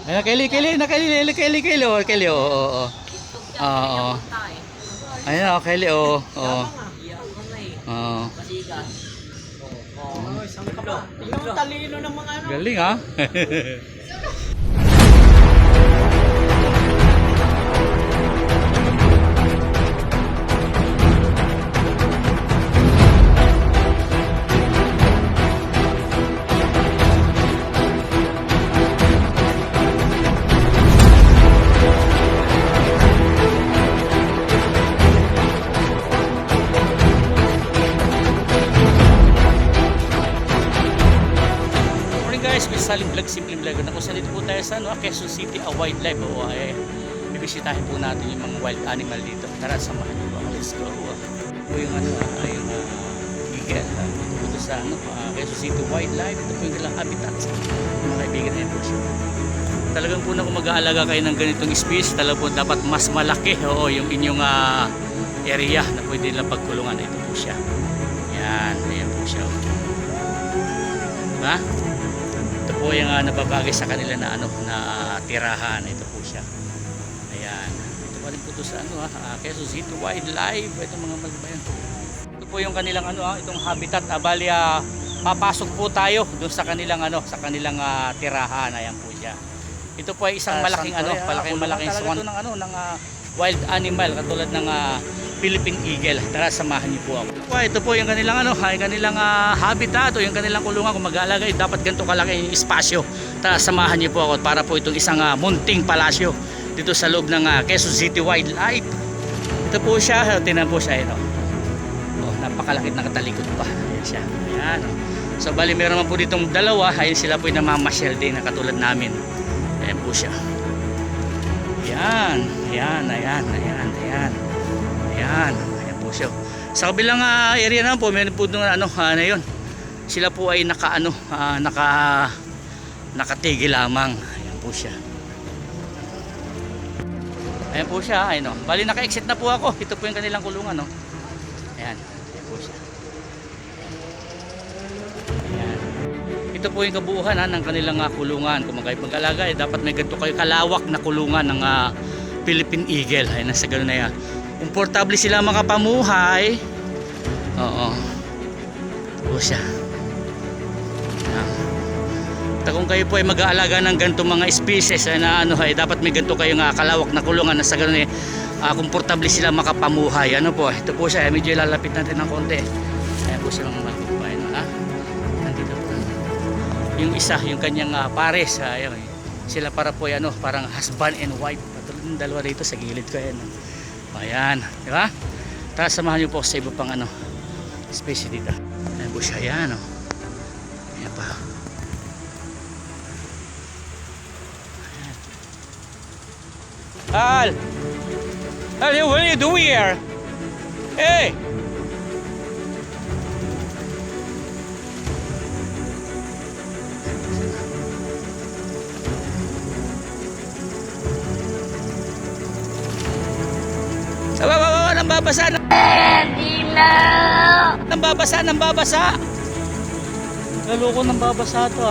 Ayan, Kelly, oh, Kelly, oh, oo. Oo. Ayan, oh, Kelly, oh, oo. Oo. Yung talino ng mga ano. Galing, ha? Saling vlog, simpleng vlog na kung saan dito po tayo sa Quezon City, wildlife o ay bibisitahin po natin yung mga wild animal dito. Tara, samahan niyo po. Let's go. Ito po yung eagle dito sa Quezon City wildlife. Ito po yung kailang habitat, mga kaibigan na po siya. Talagang po na kung mag-aalaga kayo ng ganitong species, talagang po dapat mas malaki yung inyong area na pwede nilang pagkulungan. Ito po siya. Ayan po siya. Diba? Ito po yung nababagay sa kanila na na tirahan. Ito po siya. Ayan. Ito pa rin po ito sa Quezon City wildlife. Ito mga magbayan. Ito po yung kanilang itong habitat. Bali papasok po tayo doon sa kanilang tirahan. Ayan po siya. Ito po ay isang malaking malaking swan ng wild animal katulad ng Philippine eagle. Tara, samahan niyo po ako. Ito po yung kanilang habitat o yung kanilang kulungan. Kung mag-aalaga, dapat ganito kalaki yung espasyo. Tara, samahan niyo po ako para po itong isang munting palasyo dito sa loob ng Quezon City Wildlife. Ito po siya, tingnan po siya napakalaki na katalikod pa. Ayan siya. Ayan. So bali meron naman po ditong dalawa. Ayun sila po yung namamasyal din na katulad namin. Ayan po siya. Ayan po siya. Sa kabilang area naman po, meron po doon na yun. Sila po ay nakatigil lamang. Ayan po siya. Bali naka-exit na po ako. Ito po yung kanilang kulungan, Ayan po siya. Ayan. Ito po yung kabuuhan ng kanilang kulungan. Kung mag-alaga, dapat may ganito kayo kalawak na kulungan ng Philippine eagle. Ayan, nasa gano'n na yan. Komportable sila makapamuhay. Oo. O siya. Kung kayo po ay mag-aalaga ng ganito mga species dapat may ganito kayong kalawak na kulungan na sa gano'n komportable sila makapamuhay. Ito po siya. Medyo ilalapit natin ng konti. Ayan po siya mga magpapay. Nandito po. Yung isa, yung kanyang pares. Sila para po parang husband and wife. Patulad ng dalawa dito sa gilid ko. Ayan, di ba? Tara, samahan niyo po sa iba pang species dito. Ayan po siya, ayan Ayan pa. Ayan. Al, what are you doing here? Hey! Nambabasa na. Nambabasa. Naloko nambabasa to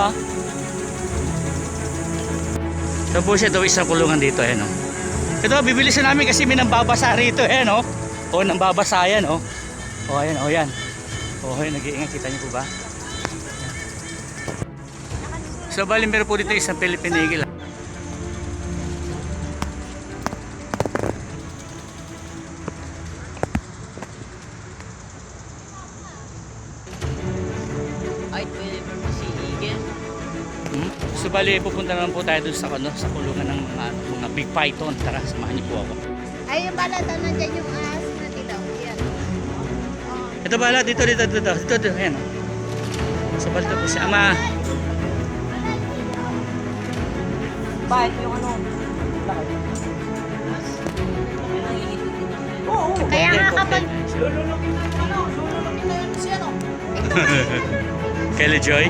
Ito po siya isang kulungan dito Ito bibilisan namin kasi may nambabasa rito nambabasa yan ayan nag-iingat, kita niyo po ba? So bali meron po dito isang Philippine eagle. So bali pupunta naman po tayo dun sa kulungan ng mga big python. Tara, samahan niyo po ako. Ay, yung bala doon nandiyan yung ahas na dilaw. Yan. Ito bala, dito. Ayan So bali po siya. Bakit yung Oo. Kaya nga kapag... Lululukin na yun siya, Kelly Joy?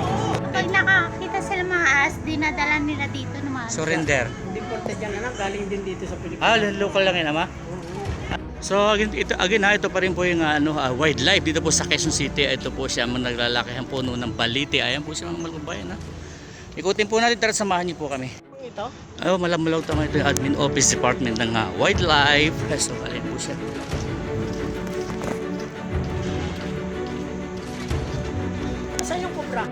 Pag nakakita sila mga ahas, dinadala nila dito ng mga... Surrender. Imported yan galing din dito sa Pilipinas. Local lang yan, So ito pa rin po yung wildlife dito po sa Quezon City. Ito po siya naglalakihan puno ng balite. Ayan po siya mga malbayan Ikutin po natin, tara samahan niyo po kami. ito? Oh, malamalaw tama ito yung admin office department ng wildlife. So, alin po siya. Saan yung kubra?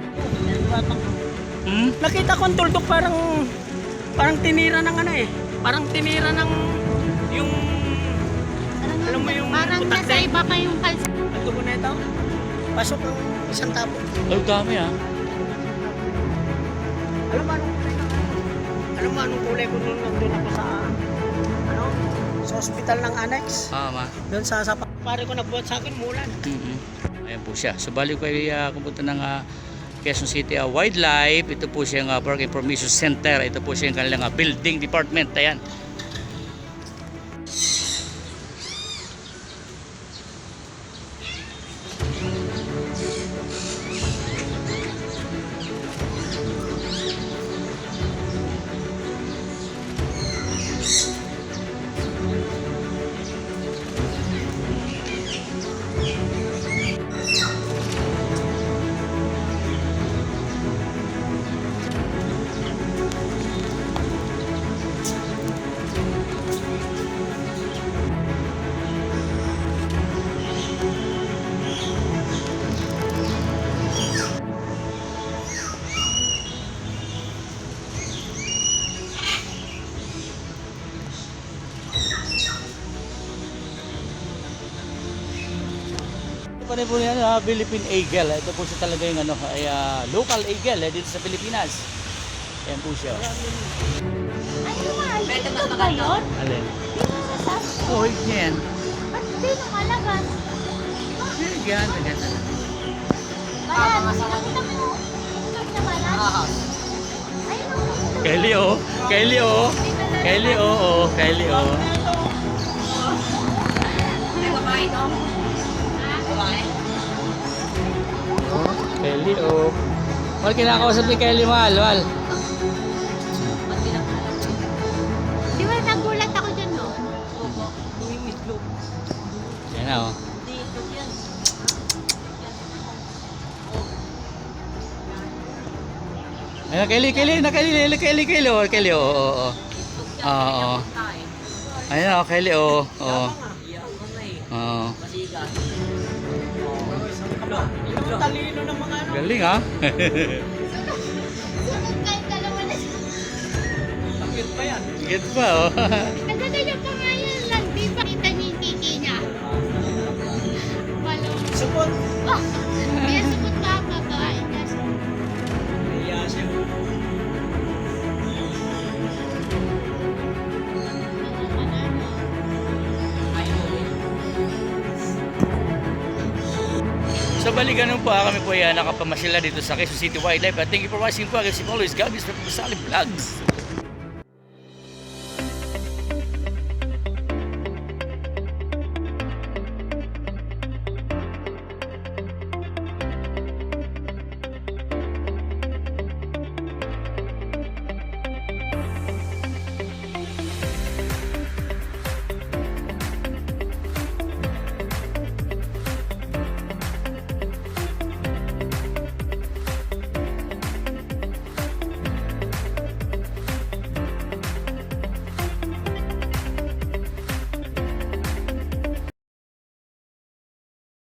Hmm? Nakita ko ang tuldok parang tinira ng ano eh. Parang tinira ng yung alam mo yung Parang utak nasa na iba pa yung kalsada. Ang dugo na ito. Pasok ng isang tapo. Oh, dami ah. Alam mo anong kulay ng ano? Alam mo anong kulay ko nung nandun ako sa ano? Sa hospital ng Annex. Ma. Doon sa pare ko nagbuhat sa akin mulan. Ayan po siya. So, bali ko ay pumunta ng Quezon City Wildlife. Ito po siya ang Park Information Center. Ito po siya ang kanilang building department. Ayan. Ito pa rin po yan, Philippine Eagle. Ito po siya talaga yung ay, local eagle dito sa Pilipinas. Ayan po siya. Ay, ito ba yun? Alin? Sasabi. Oh, yan. Ba't di nakalabas? Yan, yan. Bayan, nakita mo. Inog na bayan. Ayun ang Kylie, oh. Kylie, oh. Kylie, oh. Oh. Kylie, oh. Kylie, oh. Wal, kinakausap ni Kylie, mahal, wal. Di ba nagulat ako dyan, no? Yan na, oh. Ayun, Kylie, oh. Kylie, oh, oh, oh. Oo. Ayun, oh, Kylie, oh. Oh. Oh. Yung talino ng mga ano. Galing, ha? Sunod kahit dalawa na siya. Bakit pa yan? Get pa, oh. Nagdadaya pa nga yan lang. Di ba kita niya yung titi niya? Walo. Support. Oh, kaya sumot ka babae niya. Iya siya. So bali ganun po, kami po yan nakapamasyala dito sa Quezon City Wildlife. At thank you for watching po. As always, God is Representative Vlogs.